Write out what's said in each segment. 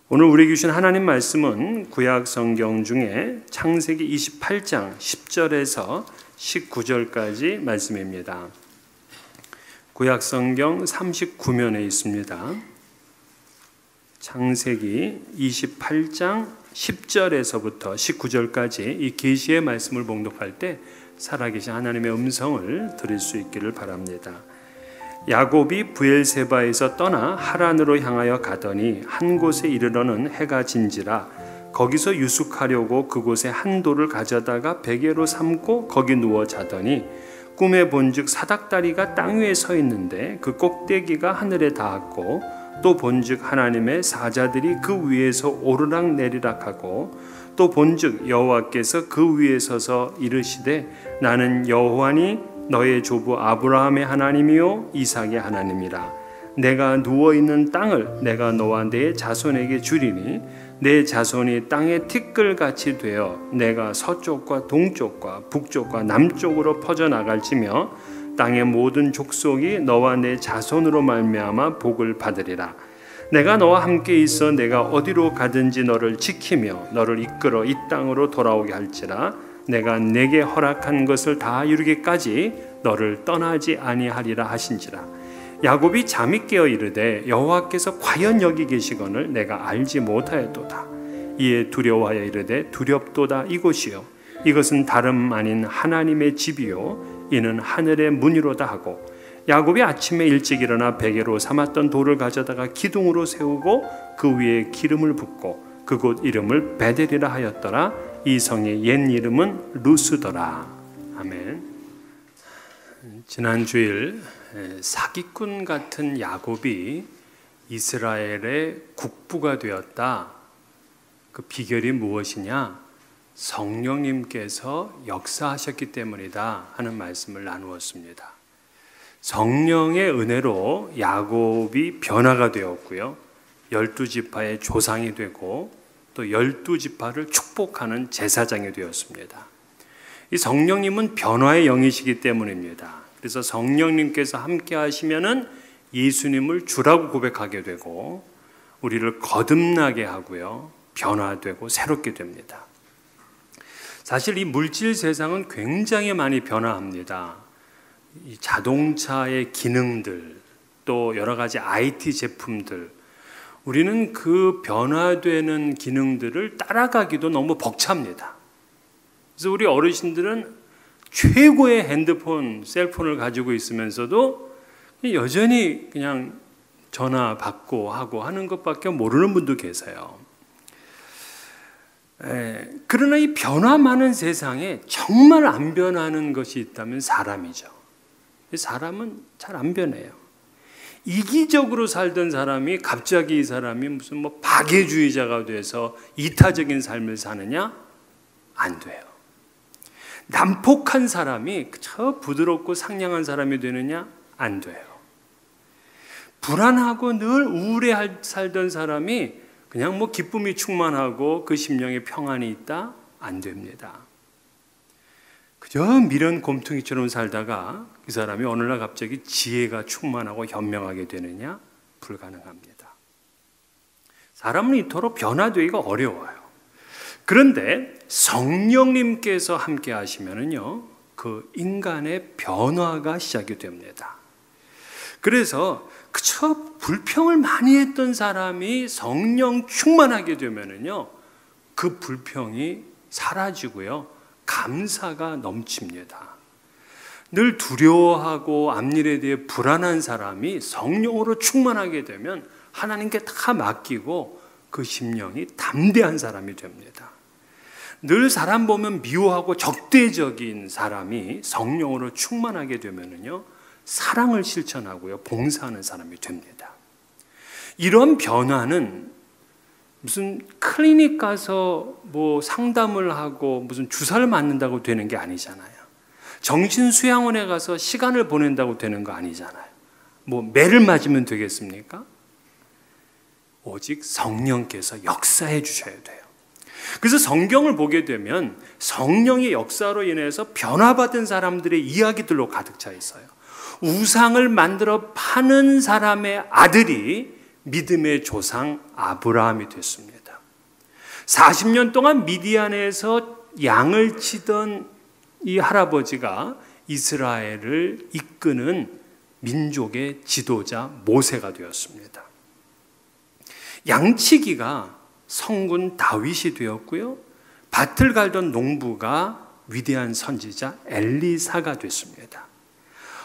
오늘 우리에게 주신 하나님 말씀은 구약 성경 중에 창세기 28장 10절에서 19절까지 말씀입니다. 구약 성경 39면에 있습니다. 창세기 28장 10절에서부터 19절까지 이 계시의 말씀을 봉독할 때 살아계신 하나님의 음성을 들을 수 있기를 바랍니다. 야곱이 브엘세바에서 떠나 하란으로 향하여 가더니 한 곳에 이르러는 해가 진지라 거기서 유숙하려고 그곳에 한 돌을 가져다가 베개로 삼고 거기 누워 자더니 꿈에 본즉 사닥다리가 땅 위에 서 있는데 그 꼭대기가 하늘에 닿았고 또 본즉 하나님의 사자들이 그 위에서 오르락 내리락 하고 또 본즉 여호와께서 그 위에 서서 이르시되 나는 여호와니 너의 조부 아브라함의 하나님이요 이삭의 하나님이라. 내가 누워있는 땅을 내가 너와 내 자손에게 주리니 내 자손이 땅의 티끌같이 되어 내가 서쪽과 동쪽과 북쪽과 남쪽으로 퍼져나갈지며 땅의 모든 족속이 너와 내 자손으로 말미암아 복을 받으리라. 내가 너와 함께 있어 내가 어디로 가든지 너를 지키며 너를 이끌어 이 땅으로 돌아오게 할지라. 내가 내게 허락한 것을 다 이루기까지 너를 떠나지 아니하리라 하신지라. 야곱이 잠이 깨어 이르되 여호와께서 과연 여기 계시거늘 내가 알지 못하였도다. 이에 두려워하여 이르되 두렵도다 이곳이요 이것은 다름 아닌 하나님의 집이요 이는 하늘의 문이로다 하고 야곱이 아침에 일찍 일어나 베개로 삼았던 돌을 가져다가 기둥으로 세우고 그 위에 기름을 붓고 그곳 이름을 베델이라 하였더라. 이 성의 옛 이름은 루스더라. 아멘. 지난 주일 사기꾼 같은 야곱이 이스라엘의 국부가 되었다. 그 비결이 무엇이냐? 성령님께서 역사하셨기 때문이다 하는 말씀을 나누었습니다. 성령의 은혜로 야곱이 변화가 되었고요. 12지파의 조상이 되고 또 12지파를 축복하는 제사장이 되었습니다. 이 성령님은 변화의 영이시기 때문입니다. 그래서 성령님께서 함께 하시면은 예수님을 주라고 고백하게 되고 우리를 거듭나게 하고요. 변화되고 새롭게 됩니다. 사실 이 물질 세상은 굉장히 많이 변화합니다. 이 자동차의 기능들 또 여러 가지 IT 제품들 우리는 그 변화되는 기능들을 따라가기도 너무 벅찹니다. 그래서 우리 어르신들은 최고의 핸드폰, 셀폰을 가지고 있으면서도 여전히 그냥 전화 받고 하고 하는 것밖에 모르는 분도 계세요. 그러나 이 변화 많은 세상에 정말 안 변하는 것이 있다면 사람이죠. 사람은 잘 안 변해요. 이기적으로 살던 사람이 갑자기 이 사람이 무슨 뭐 박애주의자가 돼서 이타적인 삶을 사느냐? 안 돼요. 난폭한 사람이 저 부드럽고 상냥한 사람이 되느냐? 안 돼요. 불안하고 늘 우울해 살던 사람이 그냥 뭐 기쁨이 충만하고 그 심령에 평안이 있다? 안 됩니다. 그저 미련 곰퉁이처럼 살다가 그 사람이 어느 날 갑자기 지혜가 충만하고 현명하게 되느냐? 불가능합니다. 사람은 이토록 변화되기가 어려워요. 그런데 성령님께서 함께 하시면은요, 그 인간의 변화가 시작이 됩니다. 그래서 그저 불평을 많이 했던 사람이 성령 충만하게 되면은요, 그 불평이 사라지고요, 감사가 넘칩니다. 늘 두려워하고 앞일에 대해 불안한 사람이 성령으로 충만하게 되면 하나님께 다 맡기고 그 심령이 담대한 사람이 됩니다. 늘 사람 보면 미워하고 적대적인 사람이 성령으로 충만하게 되면은요, 사랑을 실천하고요, 봉사하는 사람이 됩니다. 이런 변화는 무슨 클리닉 가서 뭐 상담을 하고 무슨 주사를 맞는다고 되는 게 아니잖아요. 정신수양원에 가서 시간을 보낸다고 되는 거 아니잖아요. 뭐 매를 맞으면 되겠습니까? 오직 성령께서 역사해 주셔야 돼요. 그래서 성경을 보게 되면 성령의 역사로 인해서 변화받은 사람들의 이야기들로 가득 차 있어요. 우상을 만들어 파는 사람의 아들이 믿음의 조상 아브라함이 됐습니다. 40년 동안 미디안에서 양을 치던 이 할아버지가 이스라엘을 이끄는 민족의 지도자 모세가 되었습니다. 양치기가 성군 다윗이 되었고요. 밭을 갈던 농부가 위대한 선지자 엘리사가 됐습니다.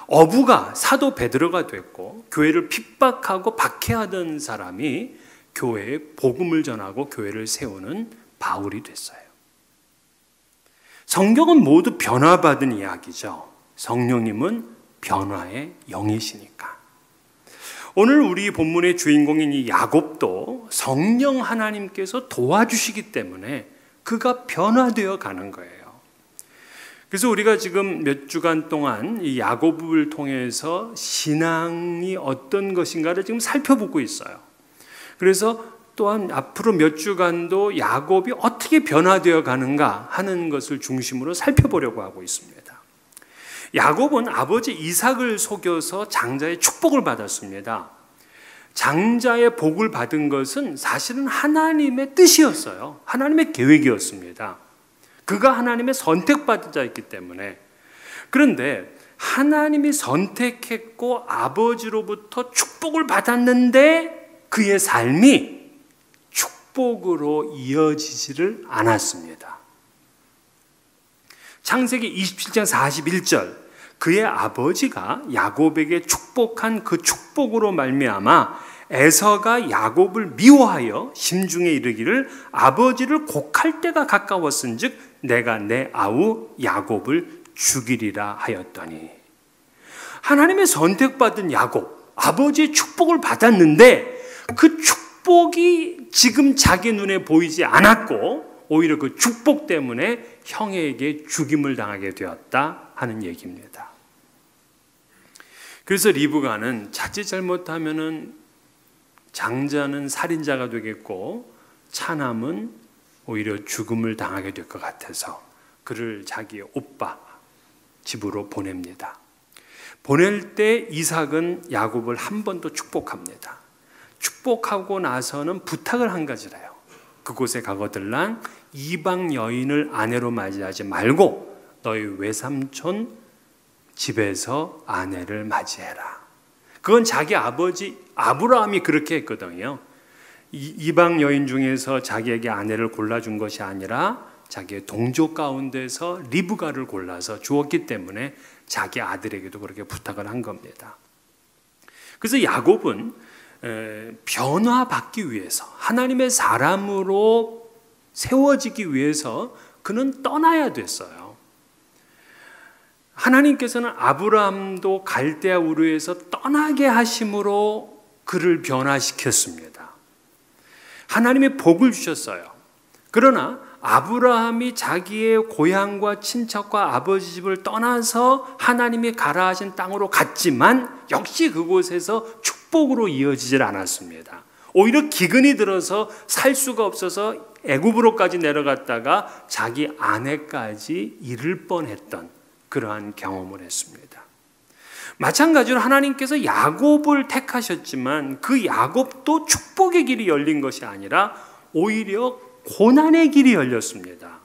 어부가 사도 베드로가 됐고 교회를 핍박하고 박해하던 사람이 교회에 복음을 전하고 교회를 세우는 바울이 됐어요. 성경은 모두 변화받은 이야기죠. 성령님은 변화의 영이시니까. 오늘 우리 본문의 주인공인 이 야곱도 성령 하나님께서 도와주시기 때문에 그가 변화되어 가는 거예요. 그래서 우리가 지금 몇 주간 동안 이 야곱을 통해서 신앙이 어떤 것인가를 지금 살펴보고 있어요. 그래서 또한 앞으로 몇 주간도 야곱이 어떻게 변화되어 가는가 하는 것을 중심으로 살펴보려고 하고 있습니다. 야곱은 아버지 이삭을 속여서 장자의 축복을 받았습니다. 장자의 복을 받은 것은 사실은 하나님의 뜻이었어요. 하나님의 계획이었습니다. 그가 하나님의 선택받은 자였기 때문에. 그런데 하나님이 선택했고 아버지로부터 축복을 받았는데 그의 삶이 축복으로 이어지지를 않았습니다. 창세기 27장 41절, 그의 아버지가 야곱에게 축복한 그 축복으로 말미암아 에서가 야곱을 미워하여 심중에 이르기를 아버지를 곡할 때가 가까웠은즉 내가 내 아우 야곱을 죽이리라 하였더니. 하나님의 선택받은 야곱, 아버지의 축복을 받았는데 그 축복이 지금 자기 눈에 보이지 않았고 오히려 그 축복 때문에 형에게 죽임을 당하게 되었다 하는 얘기입니다. 그래서 리브가는 자칫 잘못하면은 장자는 살인자가 되겠고 차남은 오히려 죽음을 당하게 될 것 같아서 그를 자기의 오빠 집으로 보냅니다. 보낼 때 이삭은 야곱을 한 번 더 축복합니다. 축복하고 나서는 부탁을 한 가지를 해요. 그곳에 가거들랑 이방 여인을 아내로 맞이하지 말고 너희 외삼촌 집에서 아내를 맞이해라. 그건 자기 아버지 아브라함이 그렇게 했거든요. 이방 여인 중에서 자기에게 아내를 골라준 것이 아니라 자기의 동족 가운데서 리브가를 골라서 주었기 때문에 자기 아들에게도 그렇게 부탁을 한 겁니다. 그래서 야곱은 변화받기 위해서 하나님의 사람으로 세워지기 위해서 그는 떠나야 됐어요. 하나님께서는 아브라함도 갈대아 우르에서 떠나게 하심으로 그를 변화시켰습니다. 하나님의 복을 주셨어요. 그러나 아브라함이 자기의 고향과 친척과 아버지 집을 떠나서 하나님이 가라 하신 땅으로 갔지만 역시 그곳에서 축복으로 이어지질 않았습니다. 오히려 기근이 들어서 살 수가 없어서 애굽으로까지 내려갔다가 자기 아내까지 잃을 뻔했던 그러한 경험을 했습니다. 마찬가지로 하나님께서 야곱을 택하셨지만 그 야곱도 축복의 길이 열린 것이 아니라 오히려 고난의 길이 열렸습니다.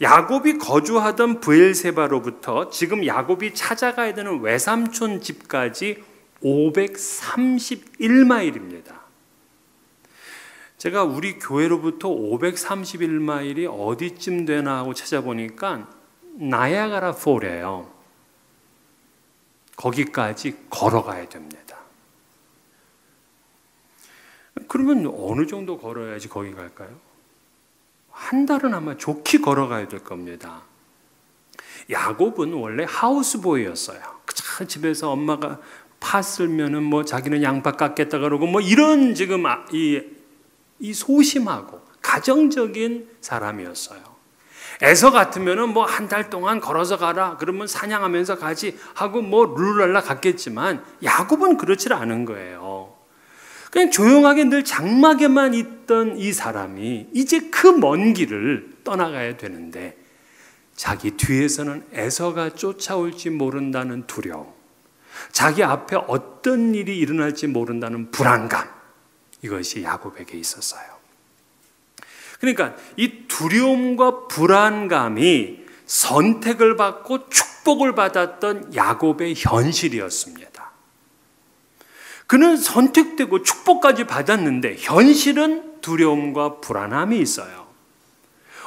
야곱이 거주하던 브엘세바로부터 지금 야곱이 찾아가야 되는 외삼촌 집까지 531마일입니다. 제가 우리 교회로부터 531마일이 어디쯤 되나 하고 찾아보니까 나야가라 폴이에요. 거기까지 걸어가야 됩니다. 그러면 어느 정도 걸어야지 거기 갈까요? 한 달은 아마 좋게 걸어가야 될 겁니다. 야곱은 원래 하우스보이였어요. 그저 집에서 엄마가 파 쓸면은 뭐 자기는 양파 깎겠다 그러고 뭐 이런 지금 이 소심하고 가정적인 사람이었어요. 에서 같으면은 뭐 한 달 동안 걸어서 가라 그러면 사냥하면서 가지 하고 뭐 룰랄라 갔겠지만 야곱은 그렇지 않은 거예요. 그냥 조용하게 늘 장막에만 있던 이 사람이 이제 그 먼 길을 떠나가야 되는데 자기 뒤에서는 에서가 쫓아올지 모른다는 두려움, 자기 앞에 어떤 일이 일어날지 모른다는 불안감, 이것이 야곱에게 있었어요. 그러니까 이 두려움과 불안감이 선택을 받고 축복을 받았던 야곱의 현실이었습니다. 그는 선택되고 축복까지 받았는데 현실은 두려움과 불안함이 있어요.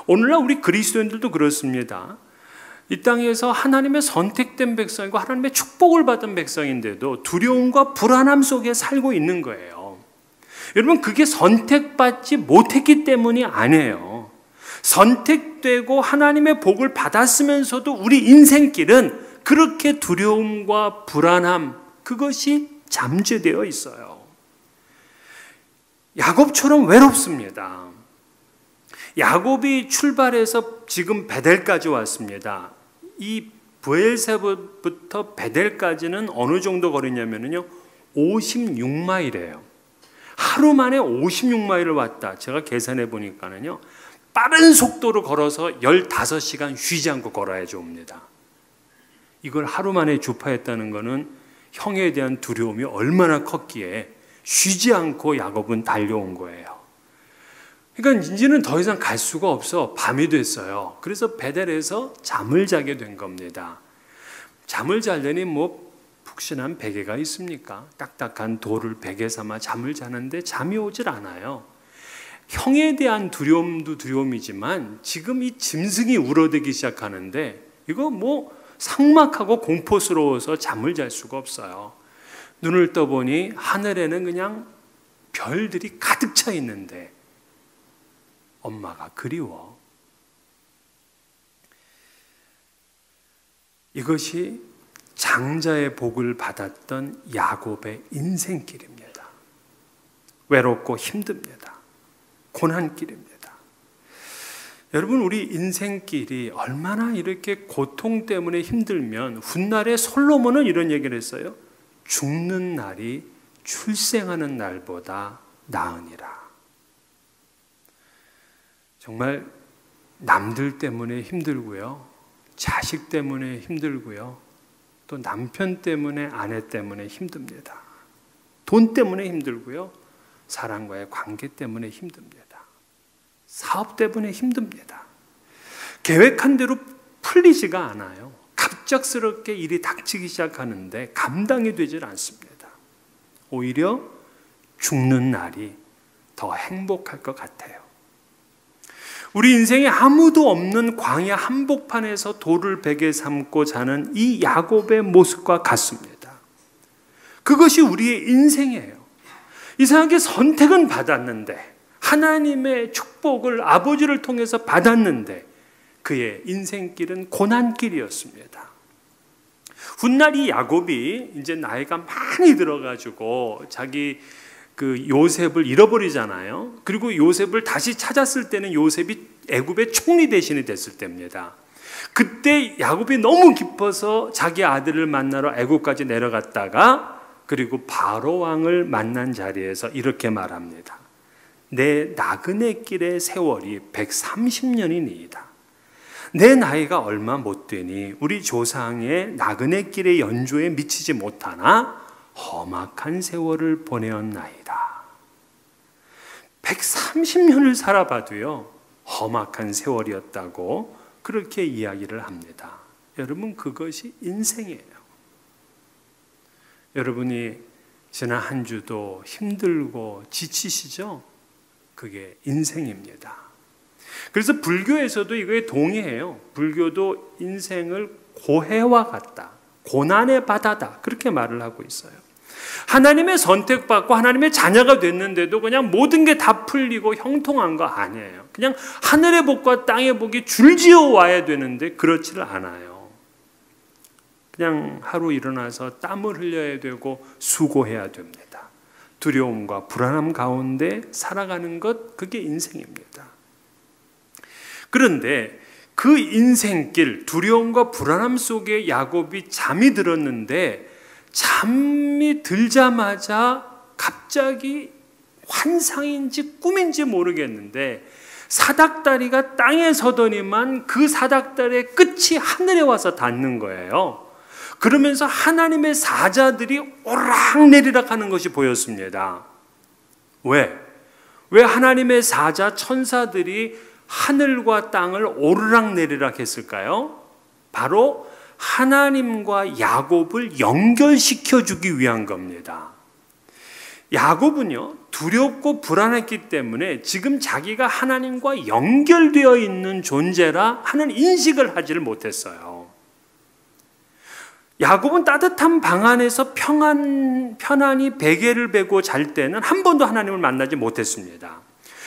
오늘날 우리 그리스도인들도 그렇습니다. 이 땅에서 하나님의 선택된 백성이고 하나님의 축복을 받은 백성인데도 두려움과 불안함 속에 살고 있는 거예요. 여러분, 그게 선택받지 못했기 때문이 아니에요. 선택되고 하나님의 복을 받았으면서도 우리 인생길은 그렇게 두려움과 불안함, 그것이 잠재되어 있어요. 야곱처럼 외롭습니다. 야곱이 출발해서 지금 베델까지 왔습니다. 이 브엘세부터 베델까지는 어느 정도 거리냐면요, 56마일이에요. 하루 만에 56마일을 왔다. 제가 계산해 보니까는요, 빠른 속도로 걸어서 15시간 쉬지 않고 걸어야 줍니다. 이걸 하루 만에 주파했다는 것은 형에 대한 두려움이 얼마나 컸기에 쉬지 않고 야곱은 달려온 거예요. 그러니까 이제는 더 이상 갈 수가 없어. 밤이 됐어요. 그래서 베델에서 잠을 자게 된 겁니다. 잠을 자려니 뭐 푹신한 베개가 있습니까? 딱딱한 돌을 베개 삼아 잠을 자는데 잠이 오질 않아요. 형에 대한 두려움도 두려움이지만 지금 이 짐승이 울어대기 시작하는데 이거 뭐 삭막하고 공포스러워서 잠을 잘 수가 없어요. 눈을 떠보니 하늘에는 그냥 별들이 가득 차 있는데 엄마가 그리워. 이것이 장자의 복을 받았던 야곱의 인생길입니다. 외롭고 힘듭니다. 고난길입니다. 여러분, 우리 인생길이 얼마나 이렇게 고통 때문에 힘들면 훗날에 솔로몬은 이런 얘기를 했어요. 죽는 날이 출생하는 날보다 나으니라. 정말 남들 때문에 힘들고요, 자식 때문에 힘들고요, 또 남편 때문에 아내 때문에 힘듭니다. 돈 때문에 힘들고요, 사람과의 관계 때문에 힘듭니다. 사업 때문에 힘듭니다. 계획한 대로 풀리지가 않아요. 갑작스럽게 일이 닥치기 시작하는데 감당이 되질 않습니다. 오히려 죽는 날이 더 행복할 것 같아요. 우리 인생에 아무도 없는 광야 한복판에서 돌을 베개 삼고 자는 이 야곱의 모습과 같습니다. 그것이 우리의 인생이에요. 이상하게 선택은 받았는데, 하나님의 축복을 아버지를 통해서 받았는데 그의 인생길은 고난길이었습니다. 훗날 이 야곱이 이제 나이가 많이 들어가지고 자기 그 요셉을 잃어버리잖아요. 그리고 요셉을 다시 찾았을 때는 요셉이 애굽의 총리 대신이 됐을 때입니다. 그때 야곱이 너무 기뻐서 자기 아들을 만나러 애굽까지 내려갔다가 그리고 바로 왕을 만난 자리에서 이렇게 말합니다. 내 나그네 길의 세월이 130년이니이다. 내 나이가 얼마 못 되니 우리 조상의 나그네 길의 연조에 미치지 못하나 험악한 세월을 보내었나이다. 130년을 살아봐도요, 험악한 세월이었다고 그렇게 이야기를 합니다. 여러분, 그것이 인생이에요. 여러분이 지난 한 주도 힘들고 지치시죠? 그게 인생입니다. 그래서 불교에서도 이거에 동의해요. 불교도 인생을 고해와 같다, 고난의 바다다, 그렇게 말을 하고 있어요. 하나님의 선택받고 하나님의 자녀가 됐는데도 그냥 모든 게 다 풀리고 형통한 거 아니에요. 그냥 하늘의 복과 땅의 복이 줄지어 와야 되는데 그렇지를 않아요. 그냥 하루 일어나서 땀을 흘려야 되고 수고해야 됩니다. 두려움과 불안함 가운데 살아가는 것, 그게 인생입니다. 그런데 그 인생길, 두려움과 불안함 속에 야곱이 잠이 들었는데 잠이 들자마자 갑자기 환상인지 꿈인지 모르겠는데 사닥다리가 땅에 서더니만 그 사닥다리의 끝이 하늘에 와서 닿는 거예요. 그러면서 하나님의 사자들이 오락내리락 하는 것이 보였습니다. 왜? 왜 하나님의 사자 천사들이 하늘과 땅을 오르락내리락 했을까요? 바로 하나님과 야곱을 연결시켜 주기 위한 겁니다. 야곱은요, 두렵고 불안했기 때문에 지금 자기가 하나님과 연결되어 있는 존재라 하는 인식을 하지를 못했어요. 야곱은 따뜻한 방 안에서 편안히 베개를 베고 잘 때는 한 번도 하나님을 만나지 못했습니다.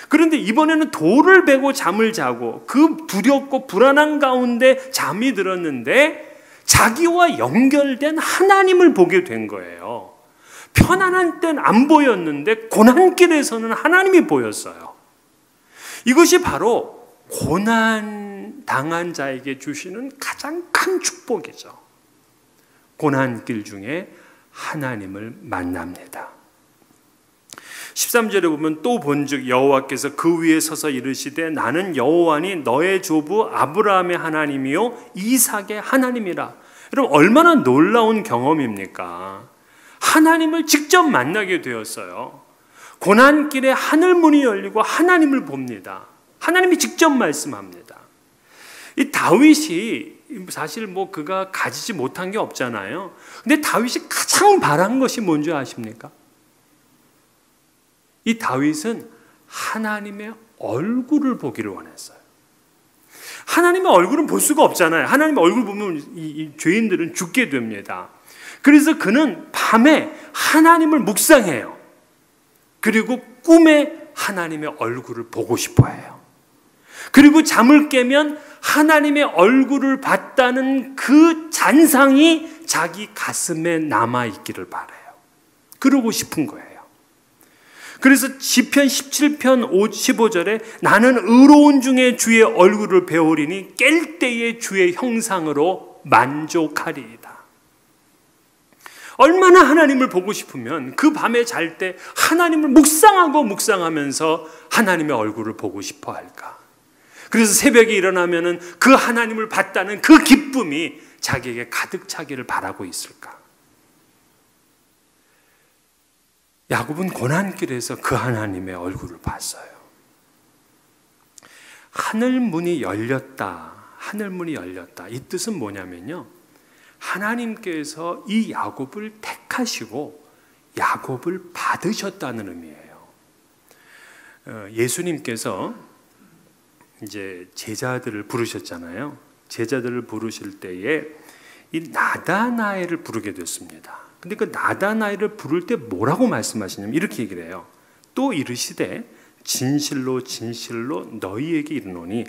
그런데 이번에는 돌을 베고 잠을 자고 그 두렵고 불안한 가운데 잠이 들었는데 자기와 연결된 하나님을 보게 된 거예요. 편안한 때는 안 보였는데 고난길에서는 하나님이 보였어요. 이것이 바로 고난 당한 자에게 주시는 가장 큰 축복이죠. 고난길 중에 하나님을 만납니다. 13절에 보면 또 본즉 여호와께서 그 위에 서서 이르시되 나는 여호와니 너의 조부 아브라함의 하나님이요 이삭의 하나님이라. 여러분 얼마나 놀라운 경험입니까? 하나님을 직접 만나게 되었어요. 고난길에 하늘문이 열리고 하나님을 봅니다. 하나님이 직접 말씀합니다. 이 다윗이 사실 그가 가지지 못한 게 없잖아요. 근데 다윗이 가장 바란 것이 뭔지 아십니까? 이 다윗은 하나님의 얼굴을 보기를 원했어요. 하나님의 얼굴은 볼 수가 없잖아요. 하나님의 얼굴 보면 이 죄인들은 죽게 됩니다. 그래서 그는 밤에 하나님을 묵상해요. 그리고 꿈에 하나님의 얼굴을 보고 싶어 해요. 그리고 잠을 깨면 하나님의 얼굴을 봤다는 그 잔상이 자기 가슴에 남아있기를 바라요. 그러고 싶은 거예요. 그래서 시편 17편 15절에 나는 의로운 중에 주의 얼굴을 배우리니 깰 때에 주의 형상으로 만족하리이다. 얼마나 하나님을 보고 싶으면 그 밤에 잘 때 하나님을 묵상하면서 하나님의 얼굴을 보고 싶어 할까? 그래서 새벽에 일어나면은 그 하나님을 봤다는 그 기쁨이 자기에게 가득 차기를 바라고 있을까? 야곱은 고난길에서 그 하나님의 얼굴을 봤어요. 하늘문이 열렸다. 하늘문이 열렸다. 이 뜻은 뭐냐면요. 하나님께서 이 야곱을 택하시고 야곱을 받으셨다는 의미예요. 예수님께서 이제 제자들을 부르셨잖아요. 제자들을 부르실 때에 이 나다나엘을 부르게 됐습니다. 근데 그 나다나엘을 부를 때 뭐라고 말씀하시냐면 이렇게 얘기를 해요. 또 이르시되 진실로 진실로 너희에게 이르노니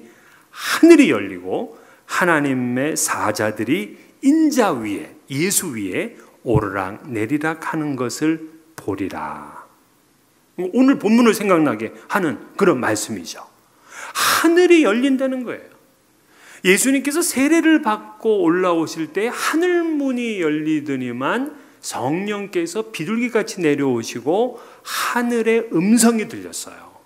하늘이 열리고 하나님의 사자들이 인자 위에 예수 위에 오르락 내리락 하는 것을 보리라. 오늘 본문을 생각나게 하는 그런 말씀이죠. 하늘이 열린다는 거예요. 예수님께서 세례를 받고 올라오실 때 하늘문이 열리더니만 성령께서 비둘기같이 내려오시고 하늘의 음성이 들렸어요.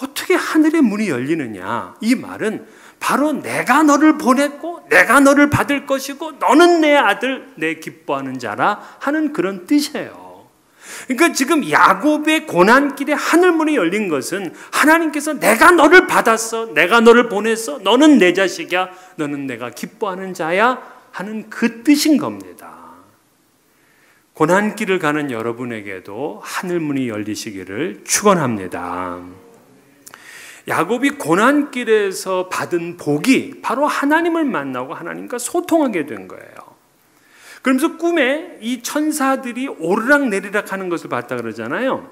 어떻게 하늘의 문이 열리느냐? 이 말은 바로 내가 너를 보냈고 내가 너를 받을 것이고 너는 내 아들 내 기뻐하는 자라 하는 그런 뜻이에요. 그러니까 지금 야곱의 고난길에 하늘문이 열린 것은 하나님께서 내가 너를 받았어, 내가 너를 보냈어, 너는 내 자식이야, 너는 내가 기뻐하는 자야 하는 그 뜻인 겁니다. 고난길을 가는 여러분에게도 하늘문이 열리시기를 축원합니다. 야곱이 고난길에서 받은 복이 바로 하나님을 만나고 하나님과 소통하게 된 거예요. 그러면서 꿈에 이 천사들이 오르락 내리락 하는 것을 봤다 그러잖아요.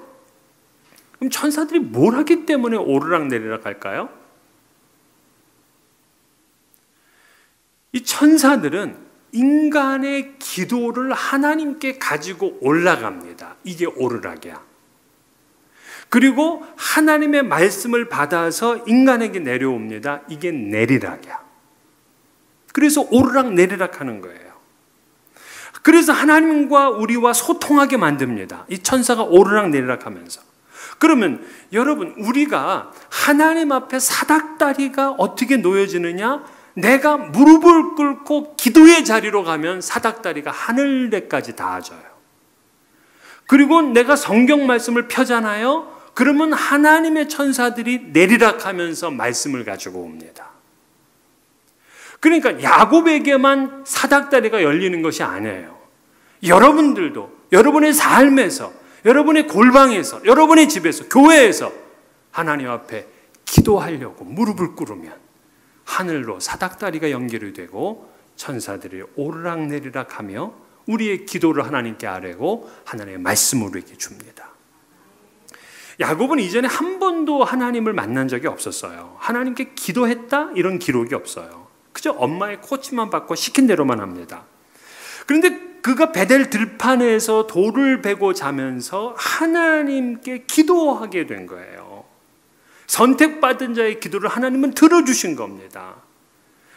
그럼 천사들이 뭘 하기 때문에 오르락 내리락 할까요? 이 천사들은 인간의 기도를 하나님께 가지고 올라갑니다. 이게 오르락이야. 그리고 하나님의 말씀을 받아서 인간에게 내려옵니다. 이게 내리락이야. 그래서 오르락 내리락 하는 거예요. 그래서 하나님과 우리와 소통하게 만듭니다. 이 천사가 오르락 내리락 하면서. 그러면 여러분, 우리가 하나님 앞에 사닥다리가 어떻게 놓여지느냐? 내가 무릎을 꿇고 기도의 자리로 가면 사닥다리가 하늘에까지 닿아져요. 그리고 내가 성경 말씀을 펴잖아요. 그러면 하나님의 천사들이 내리락하면서 말씀을 가지고 옵니다. 그러니까 야곱에게만 사닥다리가 열리는 것이 아니에요. 여러분들도 여러분의 삶에서, 여러분의 골방에서, 여러분의 집에서, 교회에서 하나님 앞에 기도하려고 무릎을 꿇으면 하늘로 사닥다리가 연결이 되고 천사들이 오르락내리락 하며 우리의 기도를 하나님께 아뢰고 하나님의 말씀을 우리에게 줍니다. 야곱은 이전에 한 번도 하나님을 만난 적이 없었어요. 하나님께 기도했다? 이런 기록이 없어요. 그저 엄마의 코치만 받고 시킨 대로만 합니다. 그런데 그가 베델 들판에서 돌을 베고 자면서 하나님께 기도하게 된 거예요. 선택받은 자의 기도를 하나님은 들어주신 겁니다.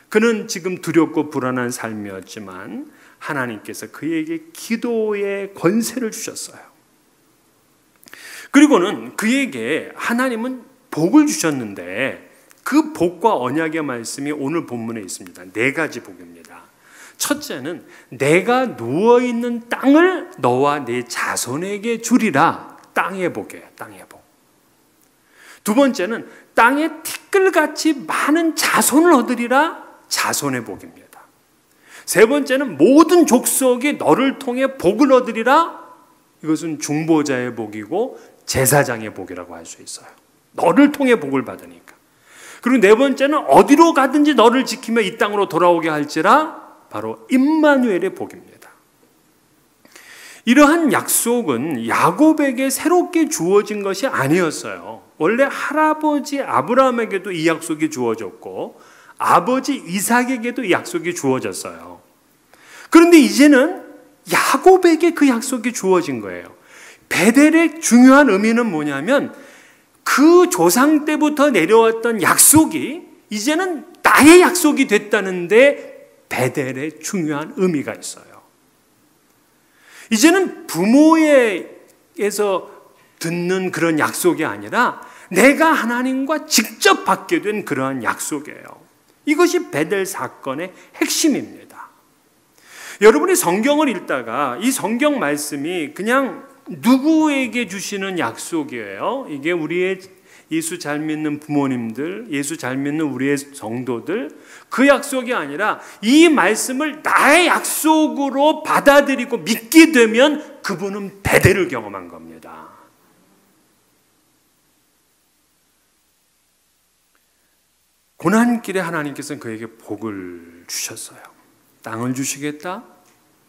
그는 지금 두렵고 불안한 삶이었지만 하나님께서 그에게 기도의 권세를 주셨어요. 그리고는 그에게 하나님은 복을 주셨는데 그 복과 언약의 말씀이 오늘 본문에 있습니다. 4가지 복입니다. 첫째는 내가 누워있는 땅을 너와 네 자손에게 주리라. 땅의 복이에요. 땅의 복. 두 번째는 땅에 티끌같이 많은 자손을 얻으리라. 자손의 복입니다. 세 번째는 모든 족속이 너를 통해 복을 얻으리라. 이것은 중보자의 복이고 제사장의 복이라고 할 수 있어요. 너를 통해 복을 받으니까. 그리고 네 번째는 어디로 가든지 너를 지키며 이 땅으로 돌아오게 할지라. 바로 임마누엘의 복입니다. 이러한 약속은 야곱에게 새롭게 주어진 것이 아니었어요. 원래 할아버지 아브라함에게도 이 약속이 주어졌고 아버지 이삭에게도 이 약속이 주어졌어요. 그런데 이제는 야곱에게 그 약속이 주어진 거예요. 베델의 중요한 의미는 뭐냐면 그 조상 때부터 내려왔던 약속이 이제는 나의 약속이 됐다는데 베델의 중요한 의미가 있어요. 이제는 부모에게서 듣는 그런 약속이 아니라 내가 하나님과 직접 받게 된 그러한 약속이에요. 이것이 베델 사건의 핵심입니다. 여러분이 성경을 읽다가 이 성경 말씀이 그냥 누구에게 주시는 약속이에요? 이게 우리의 예수 잘 믿는 부모님들, 예수 잘 믿는 우리의 성도들, 그 약속이 아니라 이 말씀을 나의 약속으로 받아들이고 믿게 되면 그분은 베델을 경험한 겁니다. 고난길에 하나님께서는 그에게 복을 주셨어요. 땅을 주시겠다,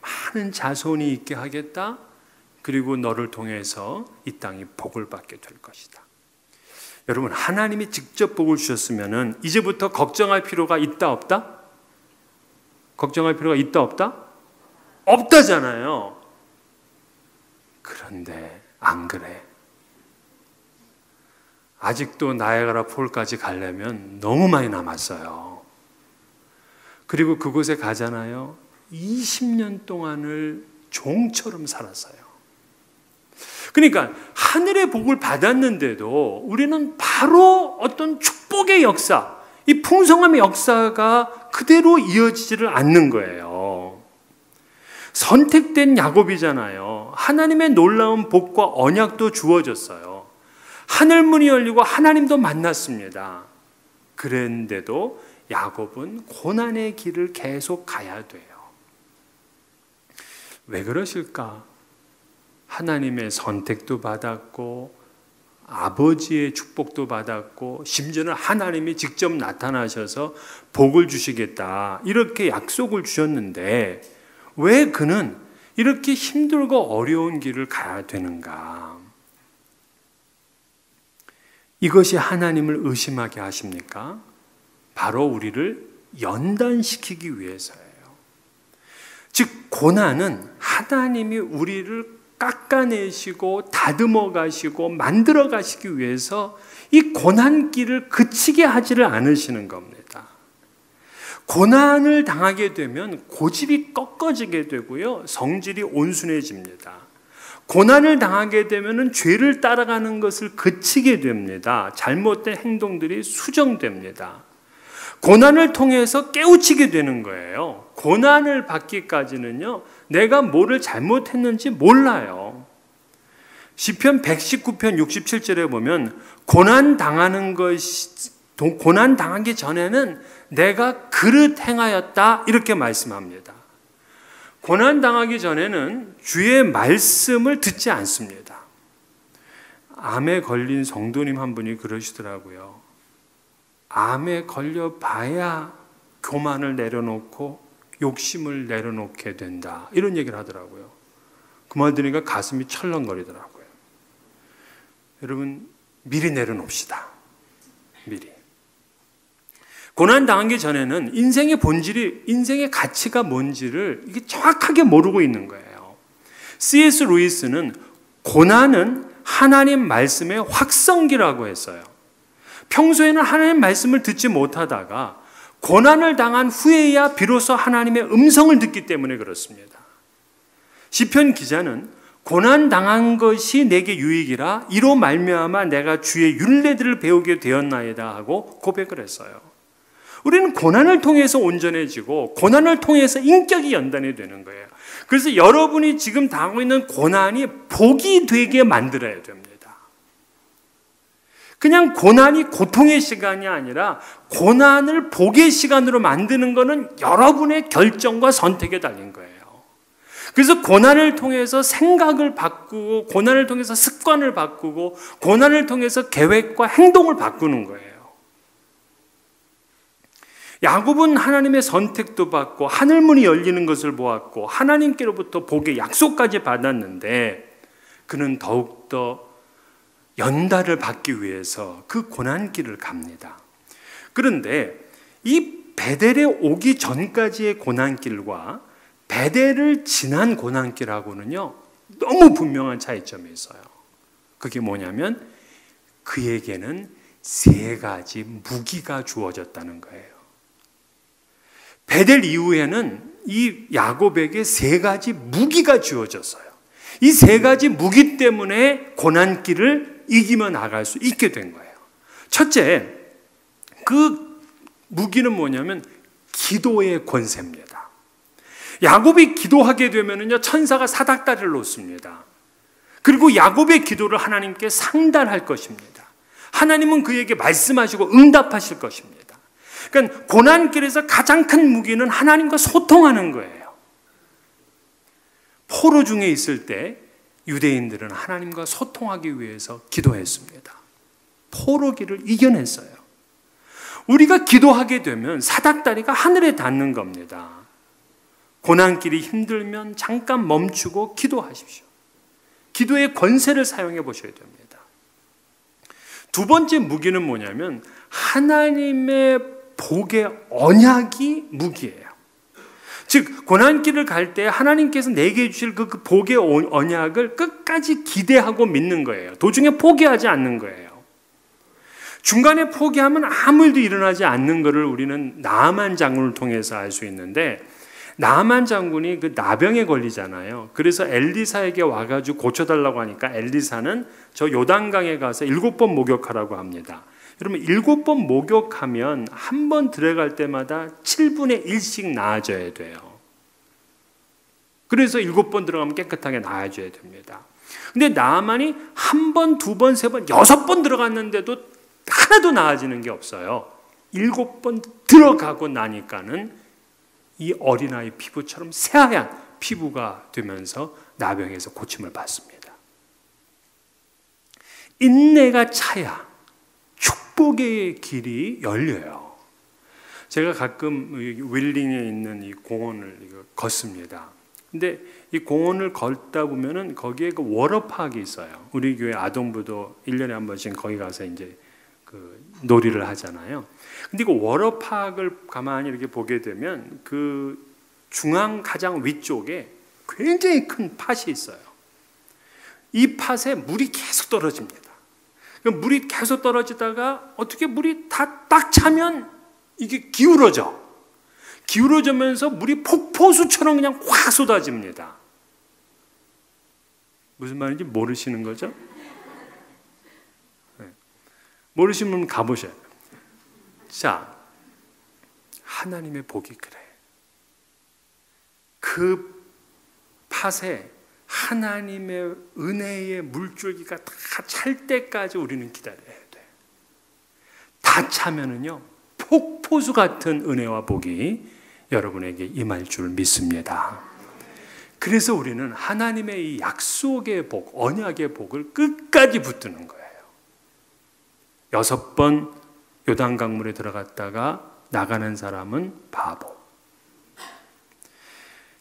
많은 자손이 있게 하겠다, 그리고 너를 통해서 이 땅이 복을 받게 될 것이다. 여러분, 하나님이 직접 복을 주셨으면 이제부터 걱정할 필요가 있다 없다? 걱정할 필요가 있다 없다? 없다잖아요. 그런데 안 그래. 아직도 나이아가라 폴까지 가려면 너무 많이 남았어요. 그리고 그곳에 가잖아요. 20년 동안을 종처럼 살았어요. 그러니까 하늘의 복을 받았는데도 우리는 바로 어떤 축복의 역사, 이 풍성함의 역사가 그대로 이어지지를 않는 거예요. 선택된 야곱이잖아요. 하나님의 놀라운 복과 언약도 주어졌어요. 하늘문이 열리고 하나님도 만났습니다. 그런데도 야곱은 고난의 길을 계속 가야 돼요. 왜 그러실까? 하나님의 선택도 받았고 아버지의 축복도 받았고 심지어는 하나님이 직접 나타나셔서 복을 주시겠다 이렇게 약속을 주셨는데 왜 그는 이렇게 힘들고 어려운 길을 가야 되는가? 이것이 하나님을 의심하게 하십니까? 바로 우리를 연단시키기 위해서예요. 즉 고난은 하나님이 우리를 깎아내시고 다듬어 가시고 만들어 가시기 위해서 이 고난길을 그치게 하지를 않으시는 겁니다. 고난을 당하게 되면 고집이 꺾어지게 되고요, 성질이 온순해집니다. 고난을 당하게 되면 죄를 따라가는 것을 그치게 됩니다. 잘못된 행동들이 수정됩니다. 고난을 통해서 깨우치게 되는 거예요. 고난을 받기까지는요, 내가 뭐를 잘못했는지 몰라요. 시편 119편 67절에 보면 고난 당하기 전에는 내가 그릇 행하였다 이렇게 말씀합니다. 고난 당하기 전에는 주의 말씀을 듣지 않습니다. 암에 걸린 성도님 한 분이 그러시더라고요. 암에 걸려 봐야 교만을 내려놓고 욕심을 내려놓게 된다. 이런 얘기를 하더라고요. 그 말 들으니까 가슴이 철렁거리더라고요. 여러분, 미리 내려놓읍시다. 미리. 고난 당하기 전에는 인생의 본질이, 인생의 가치가 뭔지를 이게 정확하게 모르고 있는 거예요. C.S. 루이스는 고난은 하나님 말씀의 확성기라고 했어요. 평소에는 하나님 말씀을 듣지 못하다가 고난을 당한 후에야 비로소 하나님의 음성을 듣기 때문에 그렇습니다. 시편 기자는 고난 당한 것이 내게 유익이라 이로 말미암아 내가 주의 율례들을 배우게 되었나이다 하고 고백을 했어요. 우리는 고난을 통해서 온전해지고 고난을 통해서 인격이 연단이 되는 거예요. 그래서 여러분이 지금 당하고 있는 고난이 복이 되게 만들어야 됩니다. 그냥 고난이 고통의 시간이 아니라 고난을 복의 시간으로 만드는 것은 여러분의 결정과 선택에 달린 거예요. 그래서 고난을 통해서 생각을 바꾸고 고난을 통해서 습관을 바꾸고 고난을 통해서 계획과 행동을 바꾸는 거예요. 야곱은 하나님의 선택도 받고 하늘문이 열리는 것을 보았고 하나님께로부터 복의 약속까지 받았는데 그는 더욱더 연달을 받기 위해서 그 고난길을 갑니다. 그런데 이 베델에 오기 전까지의 고난길과 베델을 지난 고난길하고는요 너무 분명한 차이점이 있어요. 그게 뭐냐면 그에게는 3가지 무기가 주어졌다는 거예요. 베델 이후에는 이 야곱에게 3가지 무기가 주어졌어요. 이 3가지 무기 때문에 고난길을 이기며 나갈 수 있게 된 거예요. 첫째, 그 무기는 뭐냐면 기도의 권세입니다. 야곱이 기도하게 되면은요 천사가 사닥다리를 놓습니다. 그리고 야곱의 기도를 하나님께 상달할 것입니다. 하나님은 그에게 말씀하시고 응답하실 것입니다. 그러니까 고난길에서 가장 큰 무기는 하나님과 소통하는 거예요. 포로 중에 있을 때 유대인들은 하나님과 소통하기 위해서 기도했습니다. 포로기를 이겨냈어요. 우리가 기도하게 되면 사닥다리가 하늘에 닿는 겁니다. 고난길이 힘들면 잠깐 멈추고 기도하십시오. 기도의 권세를 사용해 보셔야 됩니다. 2번째 무기는 뭐냐면 하나님의 복의 언약이 무기예요. 즉 고난길을 갈 때 하나님께서 내게 주실 그 복의 언약을 끝까지 기대하고 믿는 거예요. 도중에 포기하지 않는 거예요. 중간에 포기하면 아무 일도 일어나지 않는 것을 우리는 나아만 장군을 통해서 알 수 있는데 나아만 장군이 그 나병에 걸리잖아요. 그래서 엘리사에게 와가지고 고쳐달라고 하니까 엘리사는 저 요단강에 가서 7번 목욕하라고 합니다. 여러분 7번 목욕하면 한 번 들어갈 때마다 7분의 1씩 나아져야 돼요. 그래서 7번 들어가면 깨끗하게 나아져야 됩니다. 근데 나아만이 1번, 2번, 3번, 6번 들어갔는데도 하나도 나아지는 게 없어요. 7번 들어가고 나니까는 이 어린아이 피부처럼 새하얀 피부가 되면서 나병에서 고침을 받습니다. 인내가 차야 축복의 길이 열려요. 제가 가끔 윌링에 있는 이 공원을 걷습니다. 근데 이 공원을 걷다 보면은 거기에 그 워터파크가 있어요. 우리 교회 아동부도 1년에 한 번씩 거기 가서 이제 그 놀이를 하잖아요. 근데 그 워터파크를 가만히 이렇게 보게 되면 그 중앙 가장 위쪽에 굉장히 큰 팥이 있어요. 이 팥에 물이 계속 떨어집니다. 물이 계속 떨어지다가 어떻게 물이 다 딱 차면 이게 기울어지면서 물이 폭포수처럼 그냥 확 쏟아집니다. 무슨 말인지 모르시는 거죠? 네. 모르시면 가보셔요. 자, 하나님의 복이 그래. 그 팥에 하나님의 은혜의 물줄기가 다 찰 때까지 우리는 기다려야 돼. 다 차면은요, 폭포수 같은 은혜와 복이 여러분에게 임할 줄 믿습니다. 그래서 우리는 하나님의 이 약속의 복, 언약의 복을 끝까지 붙드는 거예요. 6번 요단강물에 들어갔다가 나가는 사람은 바보.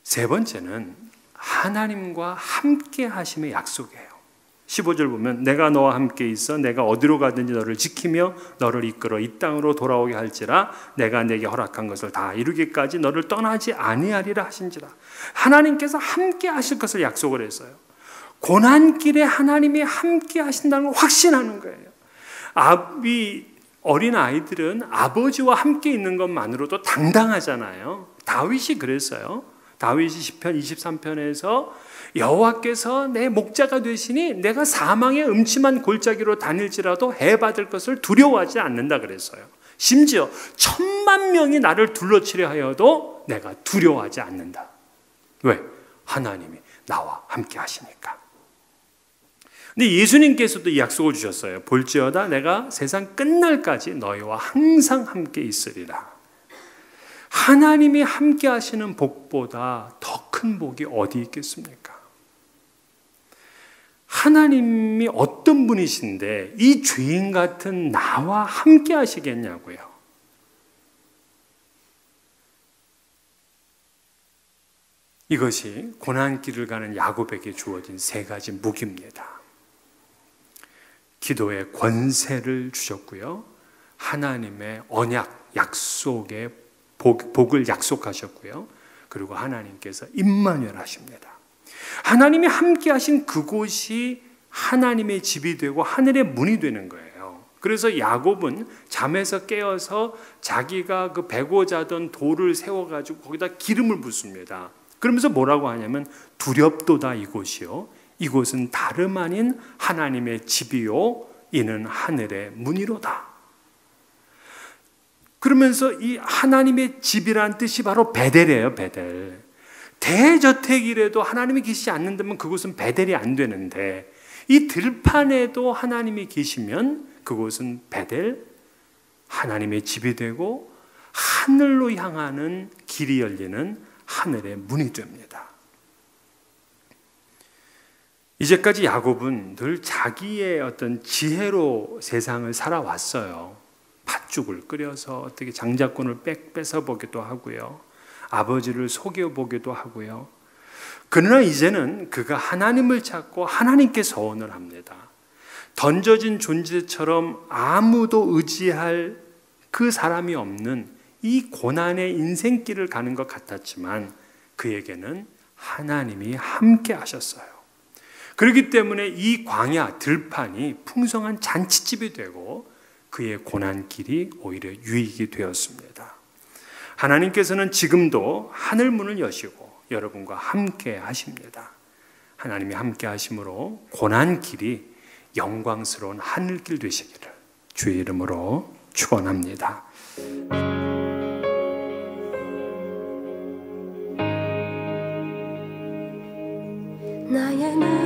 3번째는 하나님과 함께 하심의 약속이에요. 15절 보면 내가 너와 함께 있어 내가 어디로 가든지 너를 지키며 너를 이끌어 이 땅으로 돌아오게 할지라 내가 내게 허락한 것을 다 이루기까지 너를 떠나지 아니하리라 하신지라. 하나님께서 함께 하실 것을 약속을 했어요. 고난길에 하나님이 함께 하신다는 걸 확신하는 거예요. 어린 아이들은 아버지와 함께 있는 것만으로도 당당하잖아요. 다윗이 그랬어요. 다윗이 시편 23편에서 여호와께서 내 목자가 되시니 내가 사망의 음침한 골짜기로 다닐지라도 해받을 것을 두려워하지 않는다 그랬어요. 심지어 10,000,000명이 나를 둘러치려 하여도 내가 두려워하지 않는다. 왜? 하나님이 나와 함께 하시니까. 근데 예수님께서도 이 약속을 주셨어요. 볼지어다 내가 세상 끝날까지 너희와 항상 함께 있으리라. 하나님이 함께 하시는 복보다 더 큰 복이 어디 있겠습니까? 하나님이 어떤 분이신데 이 죄인 같은 나와 함께 하시겠냐고요. 이것이 고난길을 가는 야곱에게 주어진 3가지 무기입니다. 기도의 권세를 주셨고요. 하나님의 언약, 약속의 복을 약속하셨고요. 그리고 하나님께서 임마누엘 하십니다. 하나님이 함께 하신 그곳이 하나님의 집이 되고 하늘의 문이 되는 거예요. 그래서 야곱은 잠에서 깨어서 자기가 그 베고 자던 돌을 세워가지고 거기다 기름을 붓습니다. 그러면서 뭐라고 하냐면 두렵도다 이곳이요. 이곳은 다름 아닌 하나님의 집이요. 이는 하늘의 문이로다. 그러면서 이 하나님의 집이란 뜻이 바로 베델이에요. 베델. 대저택이라도 하나님이 계시지 않는다면 그곳은 베델이 안 되는데 이 들판에도 하나님이 계시면 그곳은 베델, 하나님의 집이 되고 하늘로 향하는 길이 열리는 하늘의 문이 됩니다. 이제까지 야곱은 늘 자기의 어떤 지혜로 세상을 살아왔어요. 팥죽을 끓여서 어떻게 장자권을 뺏어보기도 하고요. 아버지를 속여보기도 하고요. 그러나 이제는 그가 하나님을 찾고 하나님께 서원을 합니다. 던져진 존재처럼 아무도 의지할 그 사람이 없는 이 고난의 인생길을 가는 것 같았지만 그에게는 하나님이 함께 하셨어요. 그렇기 때문에 이 광야 들판이 풍성한 잔치집이 되고 그의 고난길이 오히려 유익이 되었습니다. 하나님께서는 지금도 하늘문을 여시고 여러분과 함께 하십니다. 하나님이 함께 하심으로 고난길이 영광스러운 하늘길 되시기를 주의 이름으로 축원합니다. 나의 눈